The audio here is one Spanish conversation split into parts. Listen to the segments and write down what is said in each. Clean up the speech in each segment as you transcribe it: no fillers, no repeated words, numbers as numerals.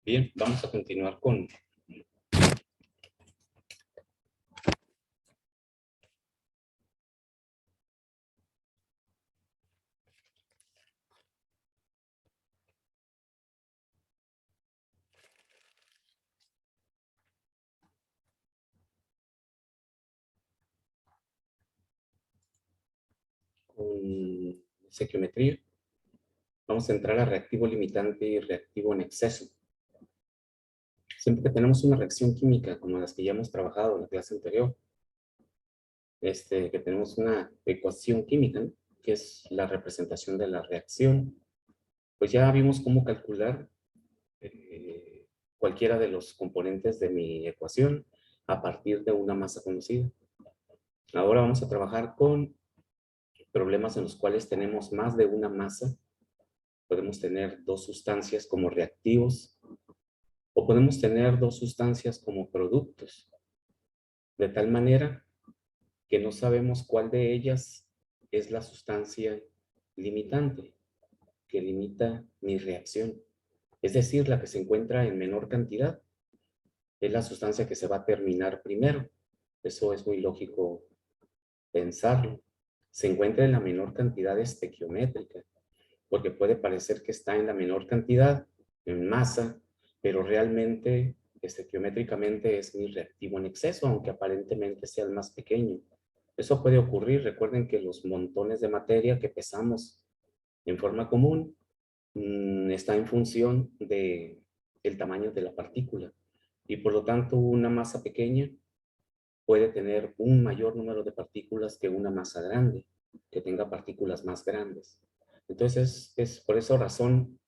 Bien, vamos a continuar con estequiometría. Vamos a entrar a reactivo limitante y reactivo en exceso. Siempre que tenemos una reacción química, como las que ya hemos trabajado en la clase anterior, que tenemos una ecuación química, ¿no?, que es la representación de la reacción, pues ya vimos cómo calcular cualquiera de los componentes de mi ecuación a partir de una masa conocida. Ahora vamos a trabajar con problemas en los cuales tenemos más de una masa. Podemos tener dos sustancias como reactivos o podemos tener dos sustancias como productos, de tal manera que no sabemos cuál de ellas es la sustancia limitante que limita mi reacción. Es decir, la que se encuentra en menor cantidad es la sustancia que se va a terminar primero. Eso es muy lógico pensarlo. Se encuentra en la menor cantidad estequiométrica, porque puede parecer que está en la menor cantidad, en masa, pero realmente estequiométricamente es mi reactivo en exceso, aunque aparentemente sea el más pequeño. Eso puede ocurrir. Recuerden que los montones de materia que pesamos en forma común está en función del tamaño de la partícula. Y por lo tanto, una masa pequeña puede tener un mayor número de partículas que una masa grande, que tenga partículas más grandes. Entonces, es por esa razón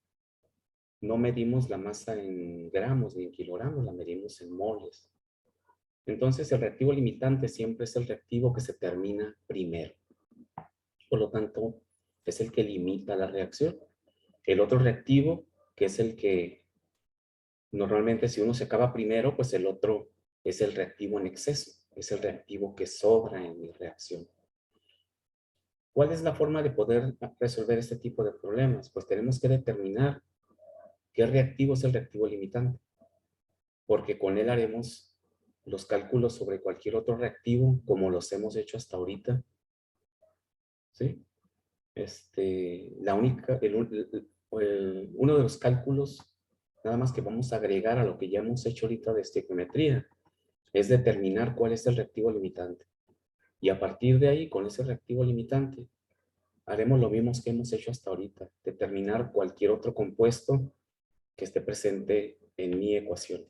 no medimos la masa en gramos ni en kilogramos, la medimos en moles. Entonces, el reactivo limitante siempre es el reactivo que se termina primero. Por lo tanto, es el que limita la reacción. El otro reactivo, que es el que normalmente si uno se acaba primero, pues el otro es el reactivo en exceso. Es el reactivo que sobra en mi reacción. ¿Cuál es la forma de poder resolver este tipo de problemas? Pues tenemos que determinar qué reactivo es el reactivo limitante, porque con él haremos los cálculos sobre cualquier otro reactivo como los hemos hecho hasta ahorita. ¿Sí? Uno de los cálculos, nada más que vamos a agregar a lo que ya hemos hecho ahorita de estequiometría, es determinar cuál es el reactivo limitante. Y a partir de ahí, con ese reactivo limitante, haremos lo mismo que hemos hecho hasta ahorita, determinar cualquier otro compuesto que esté presente en mi ecuación.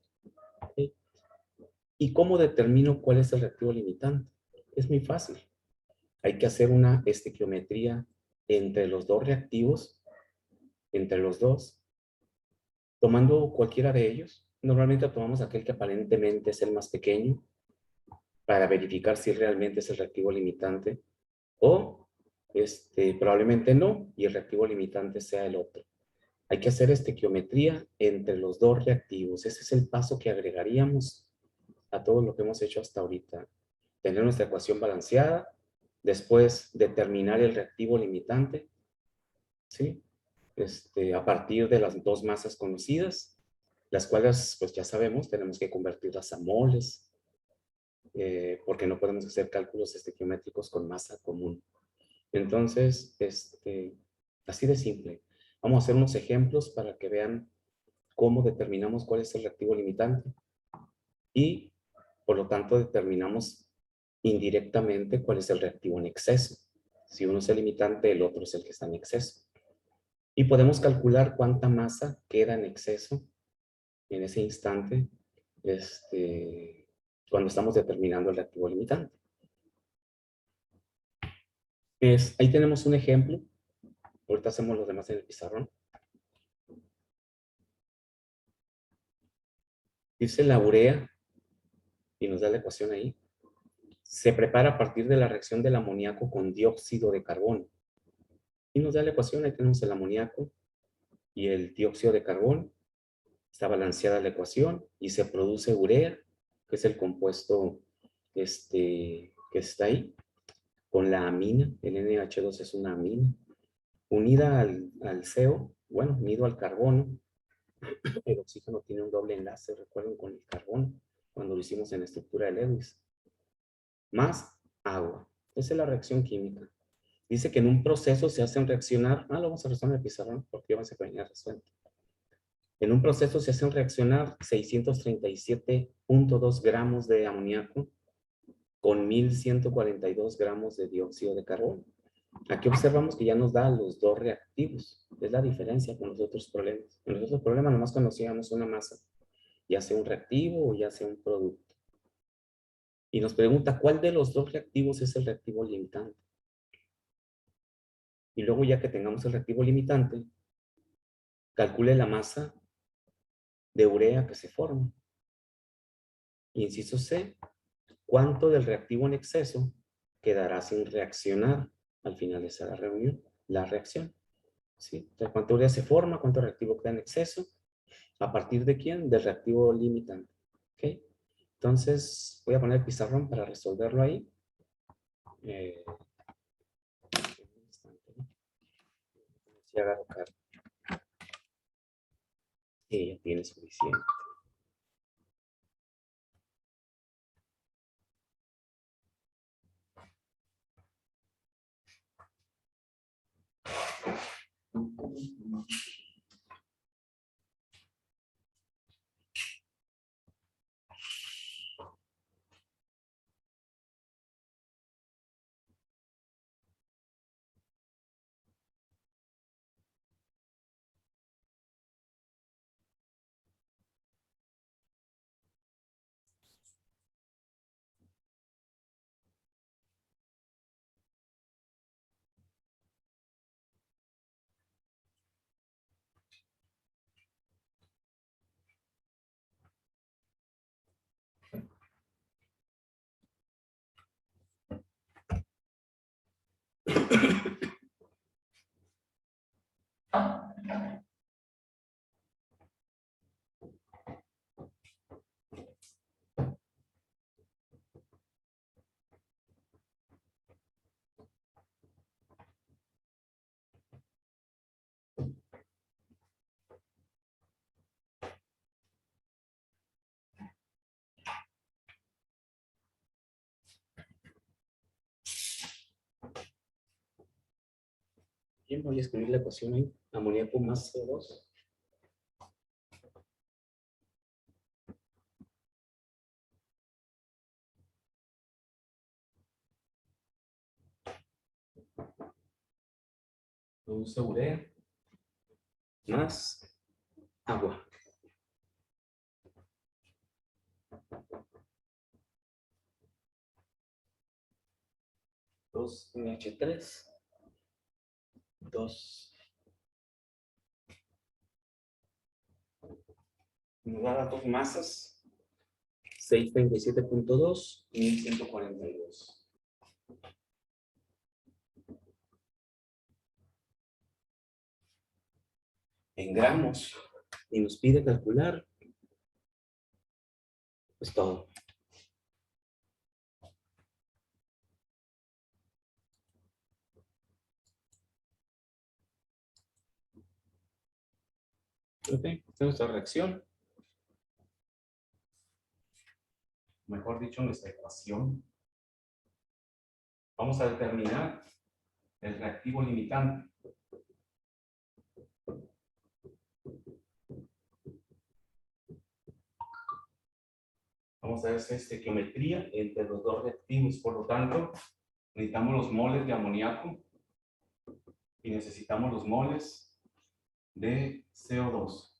¿Sí? ¿Y cómo determino cuál es el reactivo limitante? Es muy fácil. Hay que hacer una estequiometría entre los dos reactivos, entre los dos, tomando cualquiera de ellos. Normalmente tomamos aquel que aparentemente es el más pequeño para verificar si realmente es el reactivo limitante, o probablemente no, y el reactivo limitante sea el otro. Hay que hacer estequiometría entre los dos reactivos. Ese es el paso que agregaríamos a todo lo que hemos hecho hasta ahorita. Tener nuestra ecuación balanceada, después determinar el reactivo limitante, ¿sí? A partir de las dos masas conocidas, las cuales, pues ya sabemos, tenemos que convertirlas a moles, porque no podemos hacer cálculos estequiométricos con masa común. Entonces, así de simple. Vamos a hacer unos ejemplos para que vean cómo determinamos cuál es el reactivo limitante y, por lo tanto, determinamos indirectamente cuál es el reactivo en exceso. Si uno es el limitante, el otro es el que está en exceso. Y podemos calcular cuánta masa queda en exceso en ese instante cuando estamos determinando el reactivo limitante. Ahí tenemos un ejemplo. Ahorita hacemos los demás en el pizarrón. Dice la urea, y nos da la ecuación ahí. Se prepara a partir de la reacción del amoníaco con dióxido de carbono. Y nos da la ecuación, ahí tenemos el amoníaco y el dióxido de carbono. Está balanceada la ecuación y se produce urea, que es el compuesto que está ahí, con la amina. El NH2 es una amina. Unida al CO, bueno, unido al carbono, El oxígeno tiene un doble enlace, recuerden, con el carbón, cuando lo hicimos en la estructura de Lewis. Más agua. Esa es la reacción química. Dice que en un proceso se hacen reaccionar, lo vamos a resolver en el pizarrón, porque ya vamos a venir resuelto. En un proceso se hacen reaccionar 637.2 gramos de amoníaco con 1142 gramos de dióxido de carbono. Aquí observamos que ya nos da los dos reactivos. Es la diferencia con los otros problemas. En los otros problemas nomás conocíamos una masa, ya sea un reactivo o ya sea un producto. Y nos pregunta cuál de los dos reactivos es el reactivo limitante. Y luego ya que tengamos el reactivo limitante, calcule la masa de urea que se forma. Inciso C, ¿cuánto del reactivo en exceso quedará sin reaccionar al finalizar la reacción? ¿Sí? Entonces, ¿cuánta urea se forma? ¿Cuánto reactivo queda en exceso? ¿A partir de quién? Del reactivo limitante. ¿Ok? Entonces, voy a poner el pizarrón para resolverlo ahí. Si agarro carga. Sí, ya tiene suficiente. Bien, voy a escribir la ecuación ahí. Amoníaco más CO2. Produce urea más agua. 2NH3. 2. Nos da dos masas. 637.2 y 1142. En gramos. Y nos pide calcular pues todo. Ok, esta es nuestra reacción. Mejor dicho, nuestra ecuación. Vamos a determinar el reactivo limitante. Vamos a hacer estequiometría entre los dos reactivos. Por lo tanto, necesitamos los moles de amoníaco y necesitamos los moles de CO2.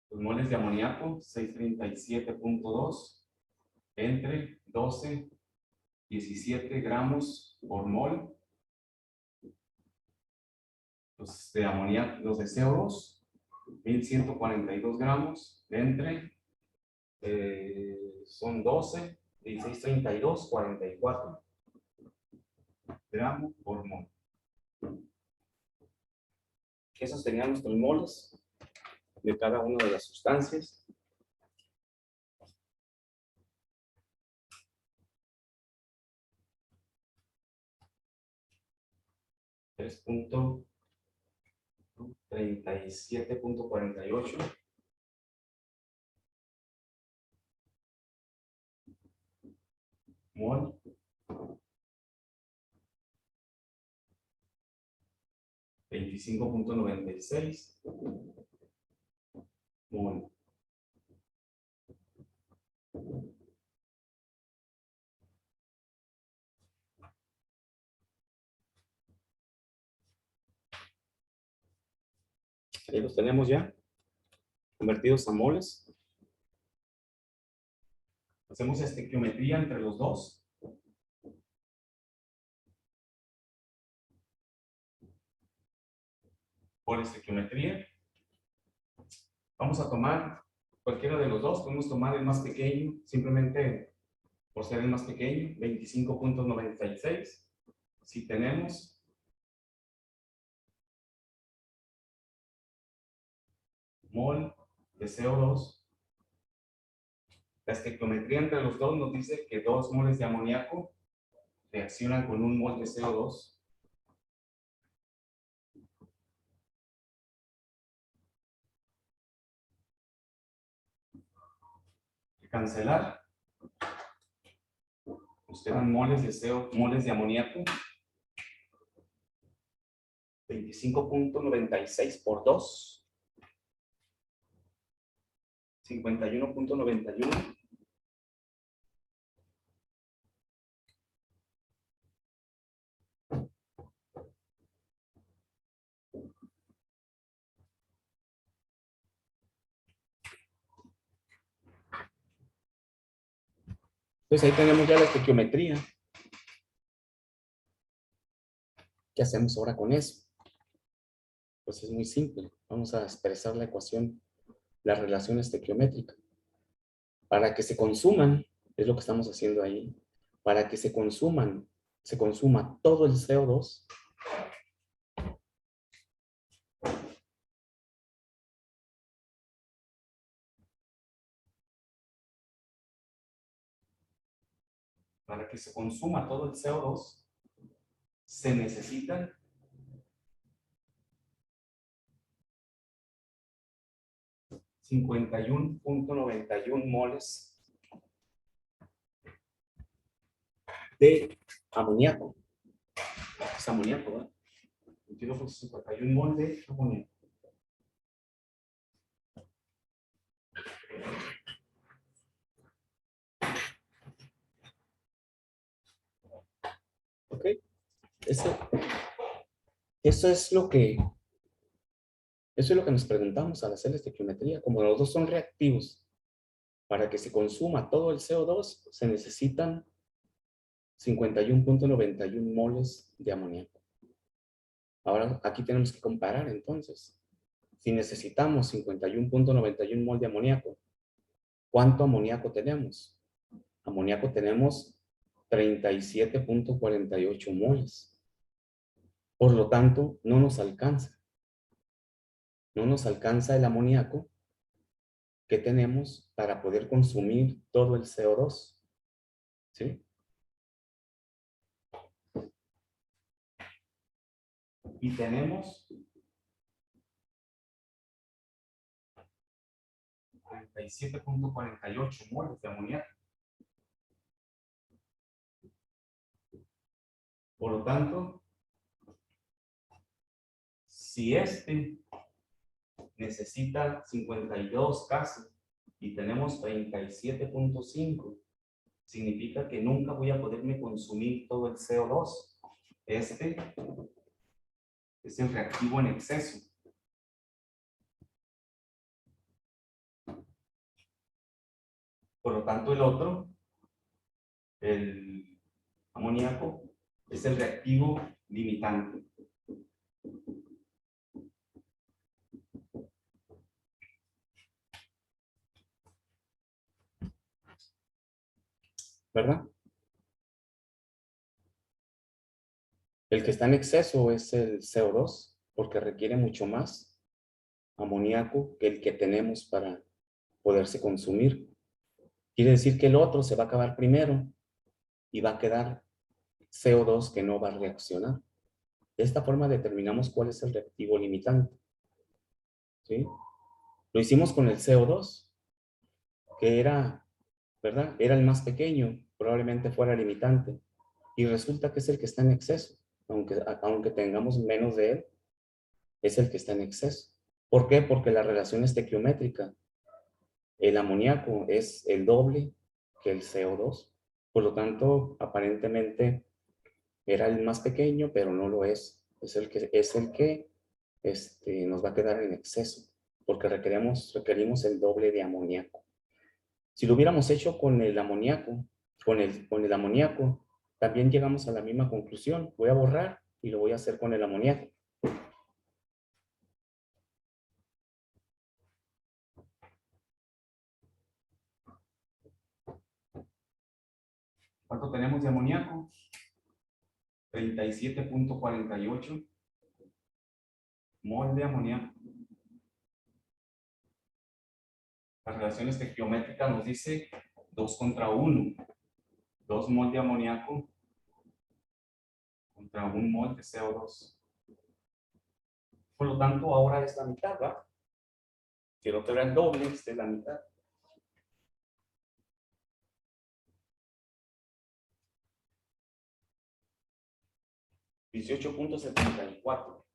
Los moles de amoníaco, 637.2 entre 12, 17 gramos por mol. Los de amoníaco, los de CO2, 1142 gramos entre, son 12, 16, 32, 44 gramos por mol. Esos tenían nuestros moles de cada una de las sustancias. 37.48. Mol. 25.96 mol. Ahí los tenemos ya convertidos a moles. Hacemos estequiometría entre los dos. Por estequiometría. Vamos a tomar cualquiera de los dos. Podemos tomar el más pequeño, simplemente por ser el más pequeño, 25.96. Si tenemos mol de CO2, la estequiometría entre los dos nos dice que 2 moles de amoníaco reaccionan con 1 mol de CO2. Cancelar. Nos quedan moles de amoníaco. 25.96 por 2. 51.91. Entonces ahí tenemos ya la estequiometría. ¿Qué hacemos ahora con eso? Pues es muy simple. Vamos a expresar la ecuación, la relación estequiométrica. Para que se consuman, es lo que estamos haciendo ahí, para que se consuma todo el CO2, para que se consuma todo el CO2, se necesitan 51.91 moles de amoníaco. Es amoníaco, ¿verdad? 22.51 moles de amoníaco. ¿Ok? Eso es lo que nos preguntamos al hacer la estequiometría. Como los dos son reactivos, para que se consuma todo el CO2, se necesitan 51.91 moles de amoníaco. Ahora, aquí tenemos que comparar, entonces. Si necesitamos 51.91 moles de amoníaco, ¿cuánto amoníaco tenemos? Amoníaco tenemos 37.48 moles. Por lo tanto, no nos alcanza. No nos alcanza el amoníaco que tenemos para poder consumir todo el CO2. ¿Sí? Y tenemos 37.48 moles de amoníaco. Por lo tanto, si este necesita 52 casi y tenemos 37.5, significa que nunca voy a poderme consumir todo el CO2. Este es el reactivo en exceso. Por lo tanto, el otro, el amoníaco, es el reactivo limitante. ¿Verdad? El que está en exceso es el CO2, porque requiere mucho más amoníaco que el que tenemos para poderse consumir. Quiere decir que el otro se va a acabar primero y va a quedar CO2 que no va a reaccionar. De esta forma determinamos cuál es el reactivo limitante. ¿sí? Lo hicimos con el CO2, que era, ¿verdad? Era el más pequeño, probablemente fuera limitante. Y resulta que es el que está en exceso, aunque tengamos menos de él, es el que está en exceso. ¿Por qué? Porque la relación es estequiométrica. El amoníaco es el doble que el CO2. Por lo tanto, aparentemente era el más pequeño, pero no lo es. Es el que nos va a quedar en exceso, porque requerimos el doble de amoníaco. Si lo hubiéramos hecho con el amoníaco, con el amoníaco, también llegamos a la misma conclusión. Voy a borrar y lo voy a hacer con el amoníaco. ¿Cuánto tenemos de amoníaco? 37.48 mol de amoníaco. La relación estequiométrica nos dice 2 contra 1. 2 mol de amoníaco contra 1 mol de CO2. Por lo tanto, ahora es la mitad, ¿va? Si el otro era el doble, esta es la mitad. 18.74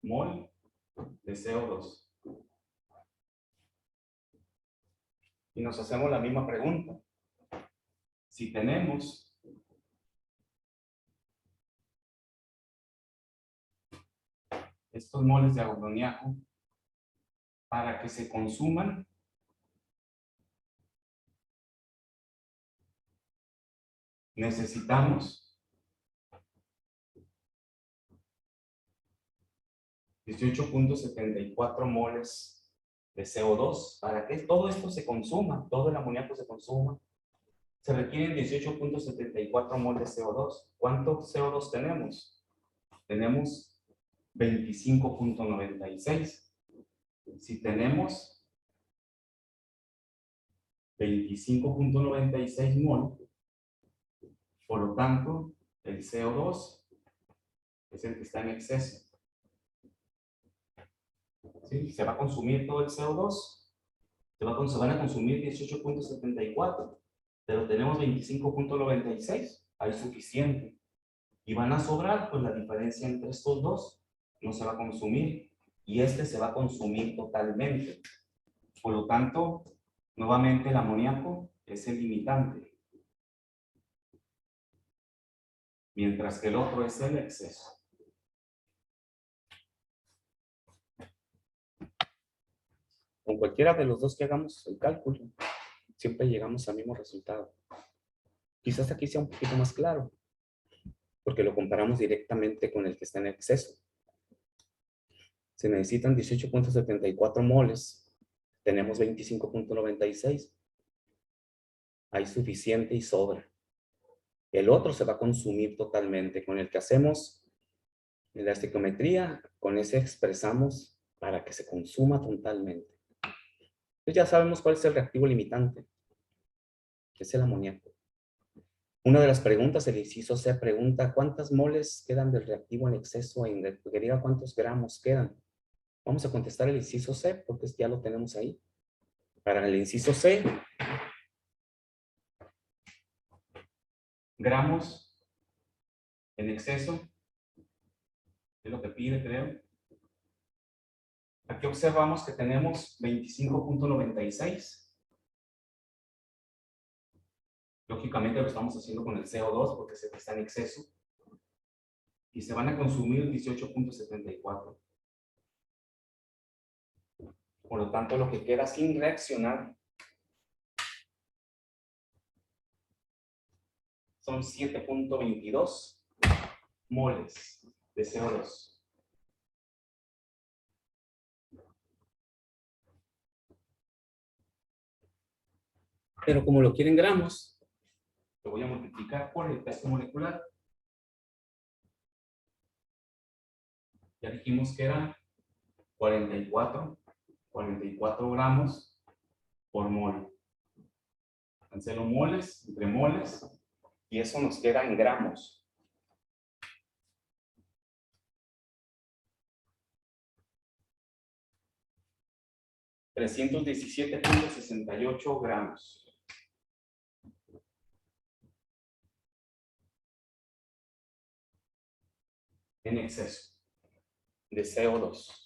mol de CO2. Y nos hacemos la misma pregunta. Si tenemos estos moles de amoníaco para que se consuman, necesitamos 18.74 moles de CO2. Para que todo esto se consuma, todo el amoníaco se consuma, se requieren 18.74 moles de CO2. ¿Cuánto CO2 tenemos? Tenemos 25.96. Si tenemos 25.96 mol, por lo tanto, el CO2 es el que está en exceso. ¿Sí? Se va a consumir todo el CO2, se van a consumir 18.74, pero tenemos 25.96, hay suficiente. Y van a sobrar, pues la diferencia entre estos dos no se va a consumir, y este se va a consumir totalmente. Por lo tanto, nuevamente el amoníaco es el limitante, mientras que el otro es el exceso. Con cualquiera de los dos que hagamos el cálculo, siempre llegamos al mismo resultado. Quizás aquí sea un poquito más claro, porque lo comparamos directamente con el que está en exceso. Se necesitan 18.74 moles, tenemos 25.96. Hay suficiente y sobra. El otro se va a consumir totalmente. Con el que hacemos la estequiometría, con ese expresamos para que se consuma totalmente. Entonces ya sabemos cuál es el reactivo limitante, que es el amoníaco. Una de las preguntas, el inciso C pregunta, ¿cuántas moles quedan del reactivo en exceso? Que diga cuántos gramos quedan. Vamos a contestar el inciso C, porque ya lo tenemos ahí. Para el inciso C, gramos en exceso, es lo que pide, creo. Aquí observamos que tenemos 25.96. Lógicamente lo estamos haciendo con el CO2 porque se está en exceso. Y se van a consumir 18.74. Por lo tanto, lo que queda sin reaccionar son 7.22 moles de CO2. Pero como lo quieren gramos, lo voy a multiplicar por el peso molecular. Ya dijimos que era 44 gramos por mol. Cancelo moles entre moles y eso nos queda en gramos. 317.68 gramos en exceso de CO2.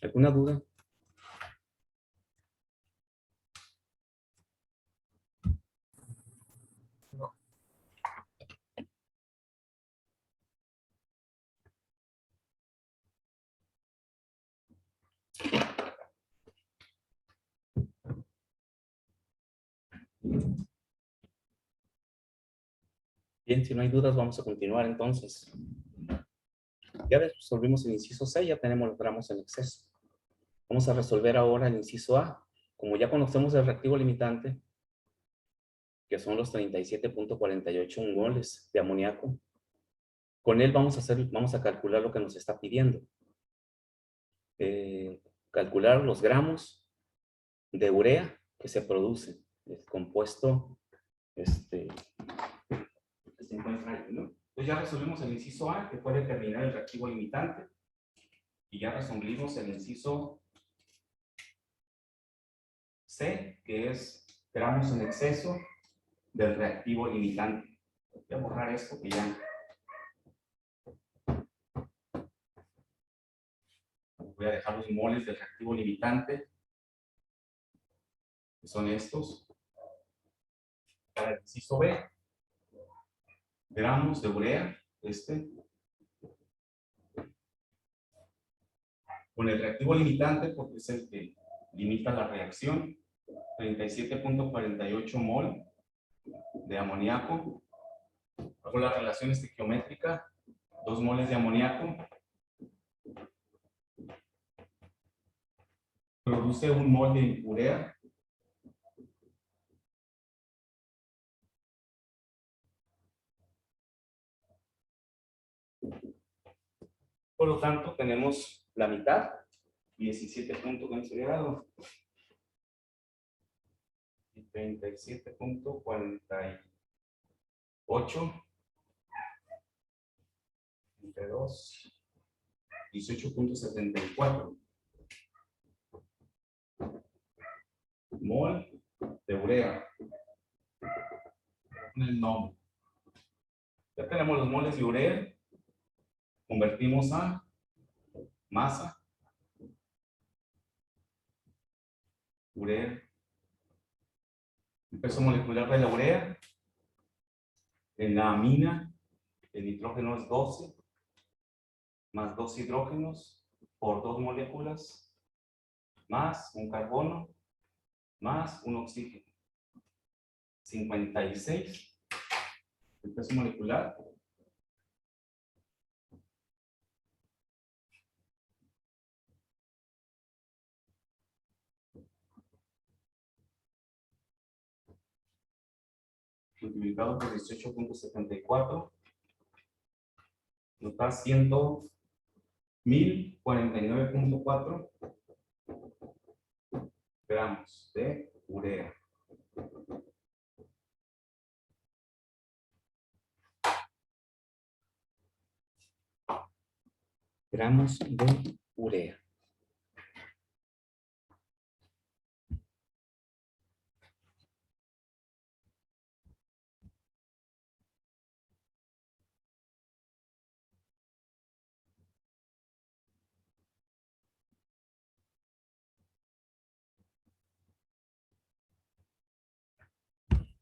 ¿Alguna duda? Bien, si no hay dudas, vamos a continuar entonces. Ya resolvimos el inciso C, ya tenemos los gramos en exceso. Vamos a resolver ahora el inciso A. Como ya conocemos el reactivo limitante, que son los 37.48 moles de amoníaco, con él vamos a calcular lo que nos está pidiendo. Calcular los gramos de urea que se produce, el compuesto que se encuentra ahí, ¿no? Entonces ya resolvimos el inciso A, que puede determinar el reactivo limitante, y ya resolvimos el inciso C, que es gramos en exceso del reactivo limitante. Voy a borrar esto que ya. Voy a dejar los moles del reactivo limitante, que son estos. Para el inciso B, gramos de urea, con el reactivo limitante, porque es el que limita la reacción, 37.48 mol de amoníaco. Hago la relación estequiométrica, 2 moles de amoníaco produce 1 mol de urea. Por lo tanto, tenemos la mitad, 17 puntos considerados, y 37.48 entre 2, 18.74 mol de urea. Con el nombre. Ya tenemos los moles de urea, convertimos a masa, urea, el peso molecular de la urea. En la amina, el nitrógeno es 12, más 2 hidrógenos por 2 moléculas, más un carbono, más un oxígeno. 56, el peso molecular. Multiplicado por 18.74, nos da 1049.4 gramos de urea. Gramos de urea.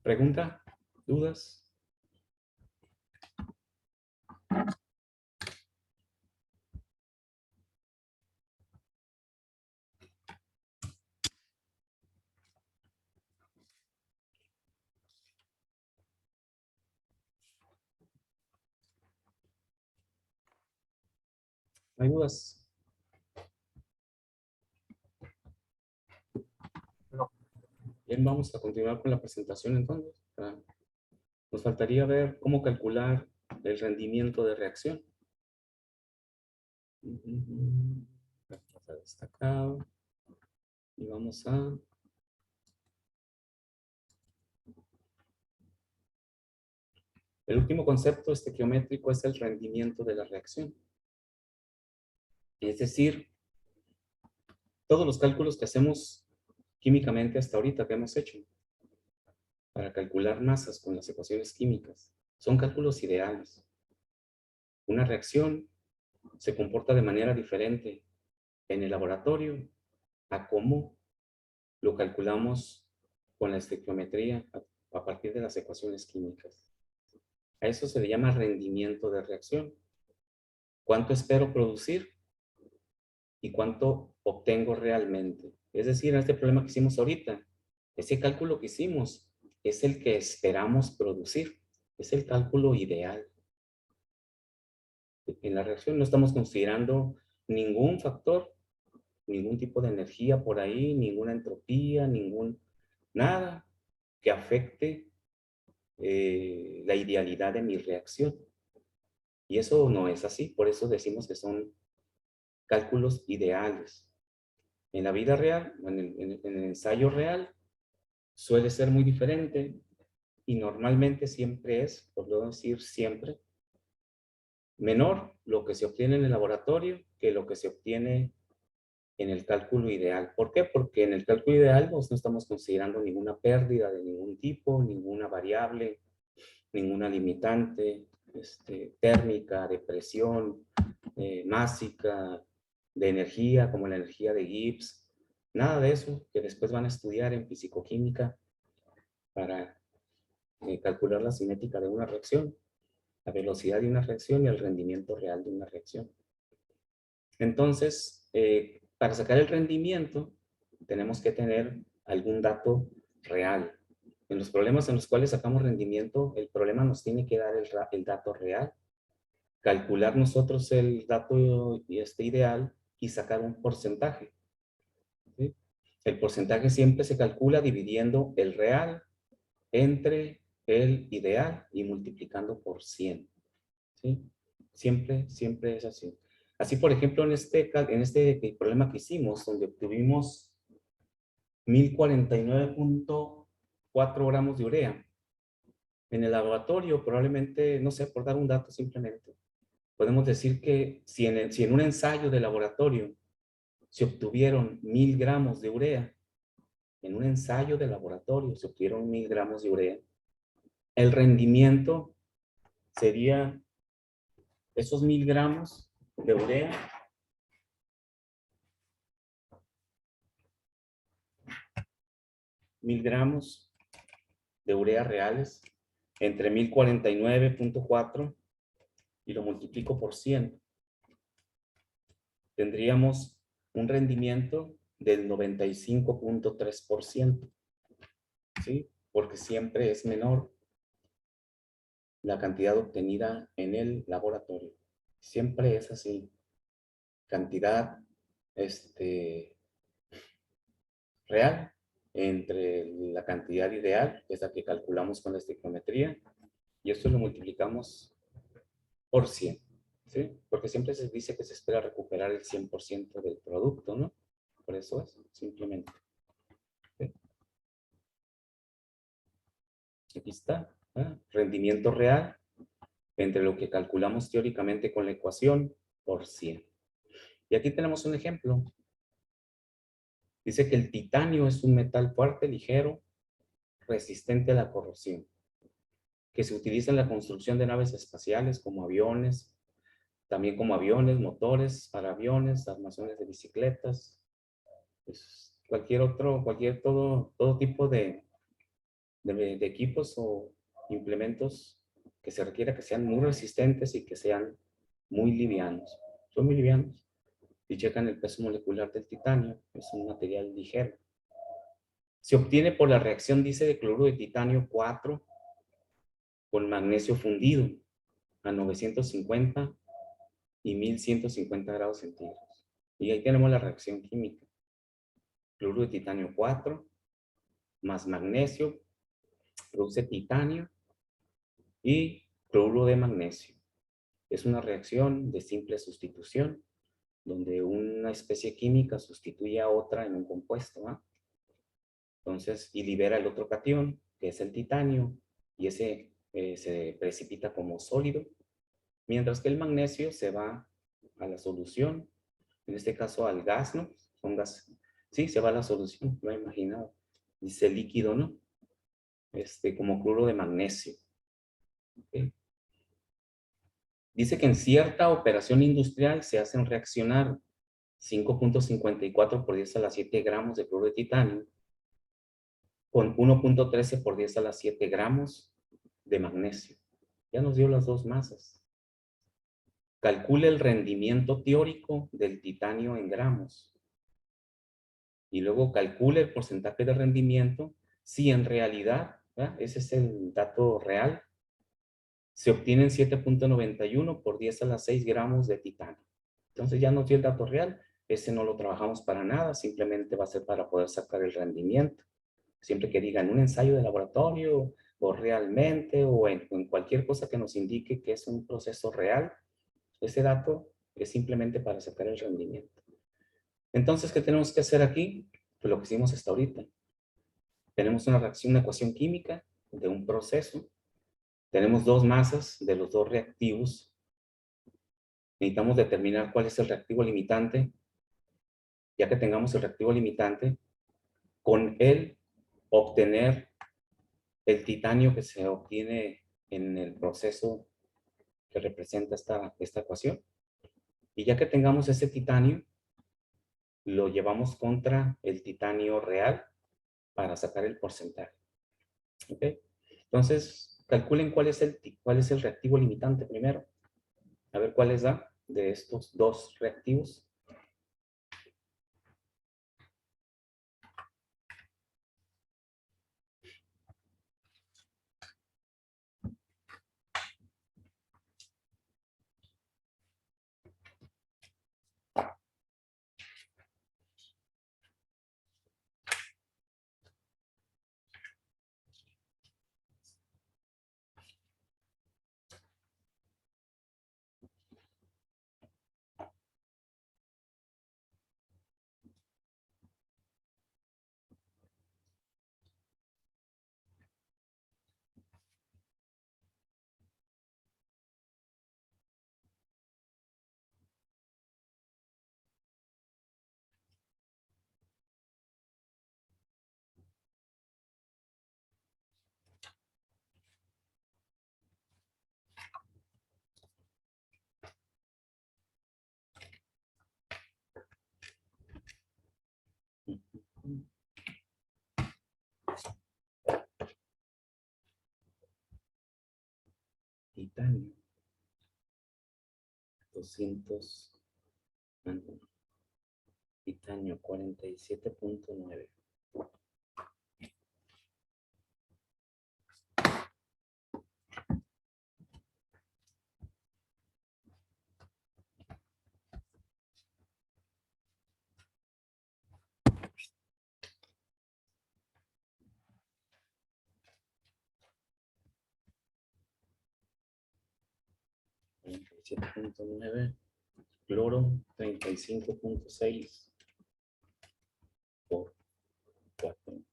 ¿Pregunta? ¿Dudas? ¿No hay dudas? No. Bien, vamos a continuar con la presentación entonces. Nos faltaría ver cómo calcular el rendimiento de reacción. Vamos a destacado. Y vamos a El último concepto estequiométrico es el rendimiento de la reacción. Es decir, todos los cálculos que hacemos químicamente hasta ahorita, que hemos hecho, para calcular masas con las ecuaciones químicas, son cálculos ideales. Una reacción se comporta de manera diferente en el laboratorio a cómo lo calculamos con la estequiometría a partir de las ecuaciones químicas. A eso se le llama rendimiento de reacción. ¿Cuánto espero producir y cuánto obtengo realmente? Es decir, en este problema que hicimos ahorita, ese cálculo que hicimos es el que esperamos producir. Es el cálculo ideal. En la reacción no estamos considerando ningún factor, ningún tipo de energía por ahí, ninguna entropía, nada que afecte la idealidad de mi reacción. Y eso no es así, por eso decimos que son cálculos ideales. En la vida real, en el ensayo real, suele ser muy diferente y normalmente siempre es, por no decir siempre, menor lo que se obtiene en el laboratorio que lo que se obtiene en el cálculo ideal. ¿Por qué? Porque en el cálculo ideal no estamos considerando ninguna pérdida de ningún tipo, ninguna variable, ninguna limitante térmica, de presión, másica, de energía, como la energía de Gibbs. Nada de eso que después van a estudiar en fisicoquímica para calcular la cinética de una reacción, la velocidad de una reacción y el rendimiento real de una reacción. Entonces, para sacar el rendimiento, tenemos que tener algún dato real. En los problemas en los cuales sacamos rendimiento, el problema nos tiene que dar el dato real, calcular nosotros el dato ideal y sacar un porcentaje. ¿Sí? El porcentaje siempre se calcula dividiendo el real entre el ideal y multiplicando por 100. ¿Sí? Siempre es así. Así, por ejemplo, en este problema que hicimos, donde obtuvimos 1049.4 gramos de urea, en el laboratorio probablemente, no sé, por dar un dato simplemente, podemos decir que si en un ensayo de laboratorio se obtuvieron 1000 gramos de urea, en un ensayo de laboratorio se obtuvieron 1000 gramos de urea, el rendimiento sería esos 1000 gramos de urea reales entre 1049.4 y lo multiplico por 100. Tendríamos un rendimiento del 95.3%. ¿Sí? Porque siempre es menor la cantidad obtenida en el laboratorio. Siempre es así. Cantidad real entre la cantidad ideal, que es la que calculamos con la estequiometría, y esto lo multiplicamos por 100. ¿Sí? Porque siempre se dice que se espera recuperar el 100% del producto, ¿no? Por eso es, simplemente. ¿Sí? Aquí está. Rendimiento real entre lo que calculamos teóricamente con la ecuación por 100. Y aquí tenemos un ejemplo. Dice que el titanio es un metal fuerte, ligero, resistente a la corrosión, que se utiliza en la construcción de naves espaciales como aviones, también como aviones, motores para aviones, armazones de bicicletas, pues todo tipo de equipos o implementos que se requiera que sean muy resistentes y que sean muy livianos. Son muy livianos. Si checan el peso molecular del titanio, es un material ligero. Se obtiene por la reacción, dice, de cloruro de titanio 4 con magnesio fundido a 950 y 1150 grados centígrados. Y ahí tenemos la reacción química. Cloruro de titanio 4 más magnesio produce titanio y cloruro de magnesio. Es una reacción de simple sustitución, donde una especie química sustituye a otra en un compuesto. Entonces, y libera el otro catión, que es el titanio, y ese se precipita como sólido, mientras que el magnesio se va a la solución, en este caso al gas, ¿no? Son gas, sí, se va a la solución, lo he imaginado. Dice líquido, ¿no? Como cloruro de magnesio. ¿Okay? Dice que en cierta operación industrial se hacen reaccionar 5.54 por 10 a la 7 gramos de cloruro de titanio con 1.13 por 10 a la 7 gramos de magnesio. Ya nos dio las dos masas. Calcule el rendimiento teórico del titanio en gramos. Y luego calcule el porcentaje de rendimiento si en realidad, ¿verdad? Ese es el dato real, se obtienen 7.91 por 10 a la 6 gramos de titanio. Entonces ya nos dio el dato real. Ese no lo trabajamos para nada, simplemente va a ser para poder sacar el rendimiento. Siempre que digan un ensayo de laboratorio o realmente o en cualquier cosa que nos indique que es un proceso real, ese dato es simplemente para sacar el rendimiento. Entonces, ¿qué tenemos que hacer aquí? Pues lo que hicimos hasta ahorita. Tenemos una reacción, una ecuación química de un proceso. Tenemos dos masas de los dos reactivos. Necesitamos determinar cuál es el reactivo limitante. Ya que tengamos el reactivo limitante, con él obtener el titanio que se obtiene en el proceso que representa esta ecuación. Y ya que tengamos ese titanio, lo llevamos contra el titanio real para sacar el porcentaje. ¿Ok? Entonces, calculen cuál es el reactivo limitante primero. A ver cuál les da de estos dos reactivos. Titanio. 200. Titanio 47.9. Cloro 35.6 por 4.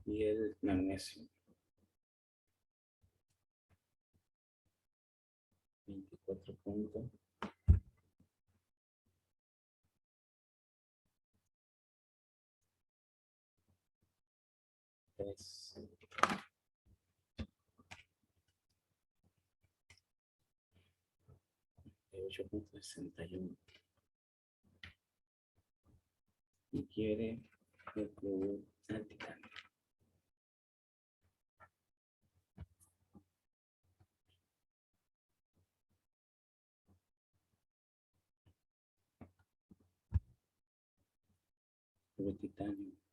Y el magnesio 24.3. 8.61. Y quiere el cloruro al titanio. El titanio.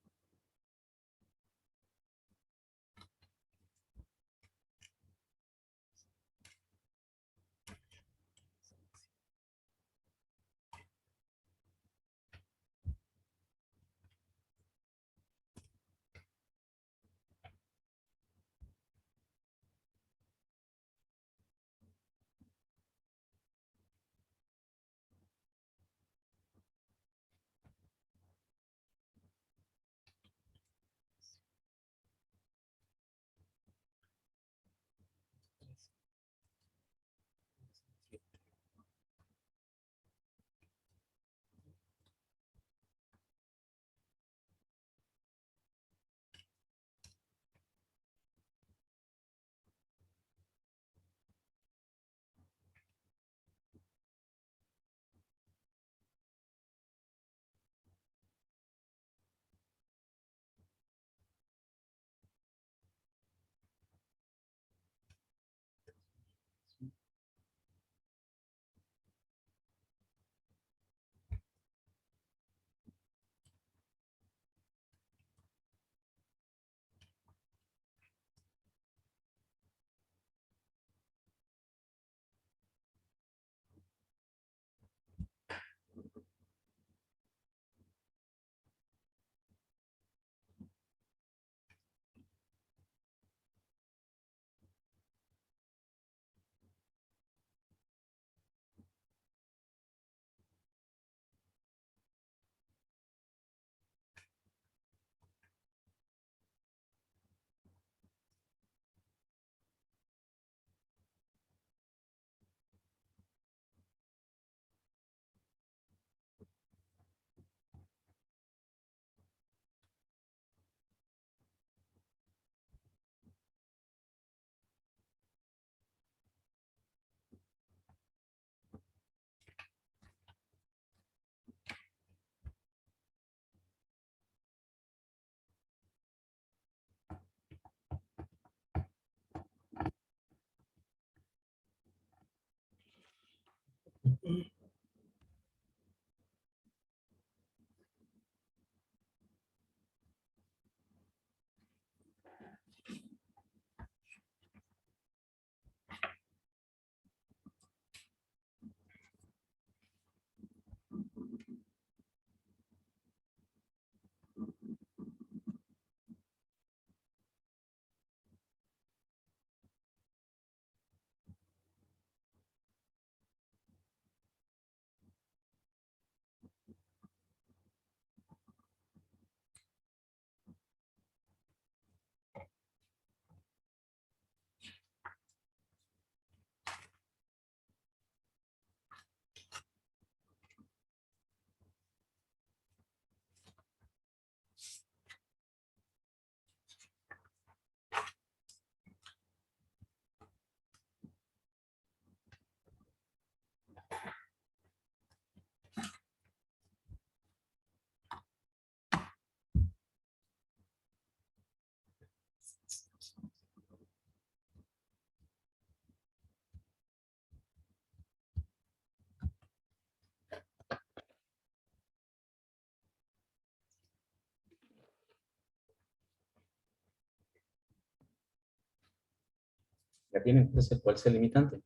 ¿Ya tienen cuál es el limitante?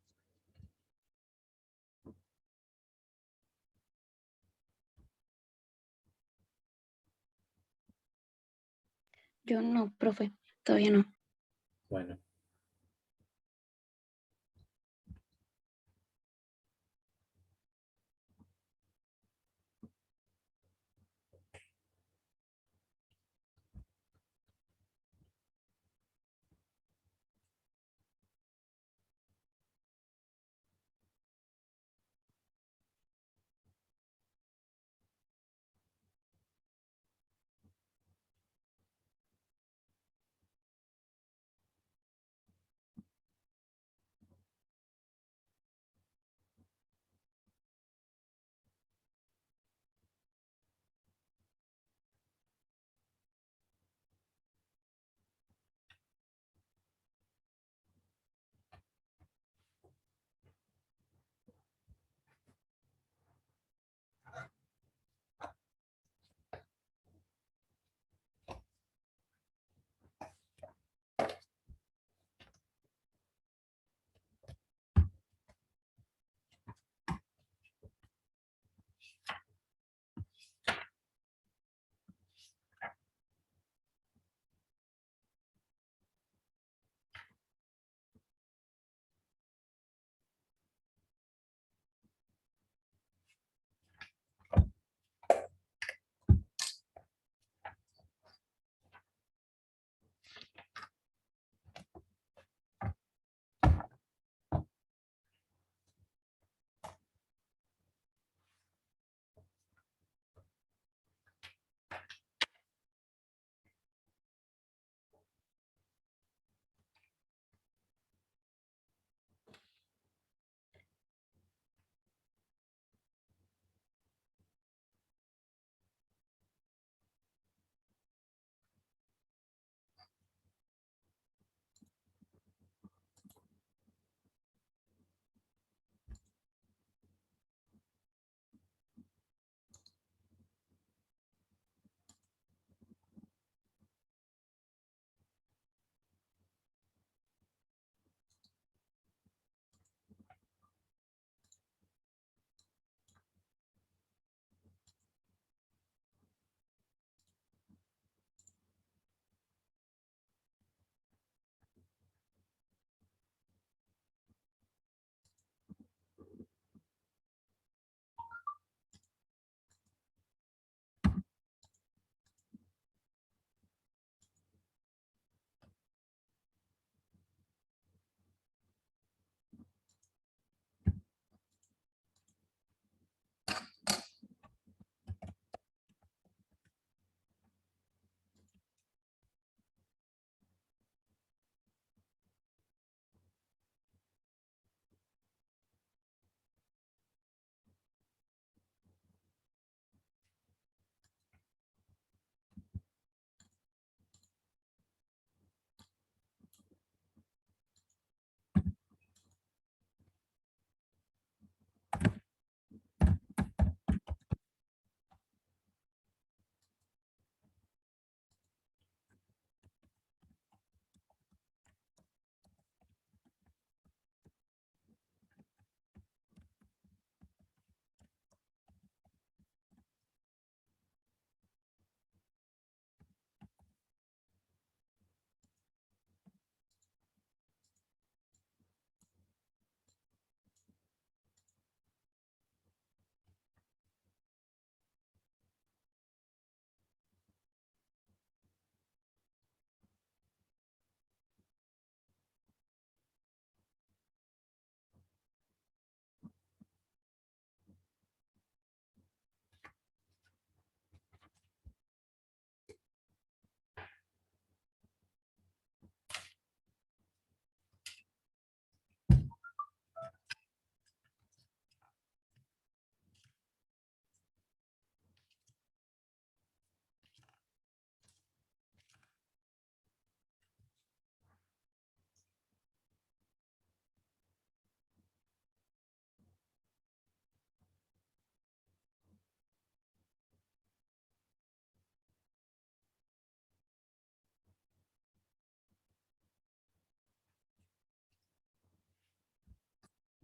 Yo no, profe, todavía no. Bueno,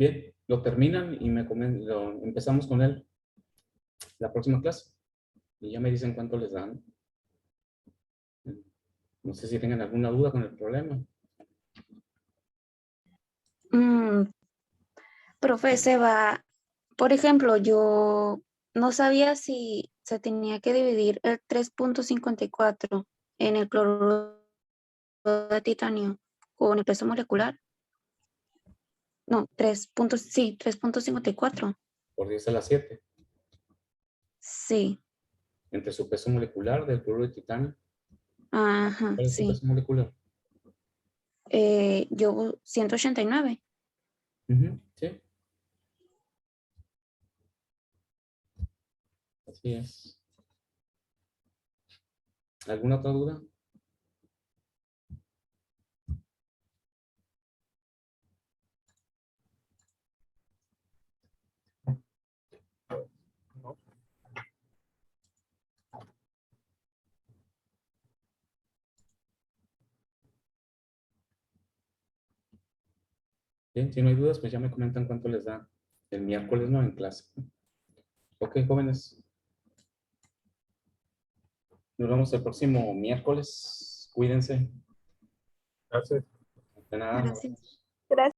Bien, lo terminan y empezamos con él la próxima clase. Y ya me dicen cuánto les dan. No sé si tengan alguna duda con el problema. Mm, profe, se va, por ejemplo, yo no sabía si se tenía que dividir el 3.54 en el cloruro de titanio con el peso molecular. No, 3.54. Por 10 a la 7. Sí, Entre su peso molecular del cloruro de titanio. ajá, ¿Cuál es su sí. peso molecular? Yo 189. Ujú, sí, así es. ¿Alguna otra duda? Bien, si no hay dudas, pues ya me comentan cuánto les da el miércoles, ¿no? En clase. Ok, jóvenes. Nos vemos el próximo miércoles. Cuídense. Gracias. De nada, nos Gracias. vemos. Gracias.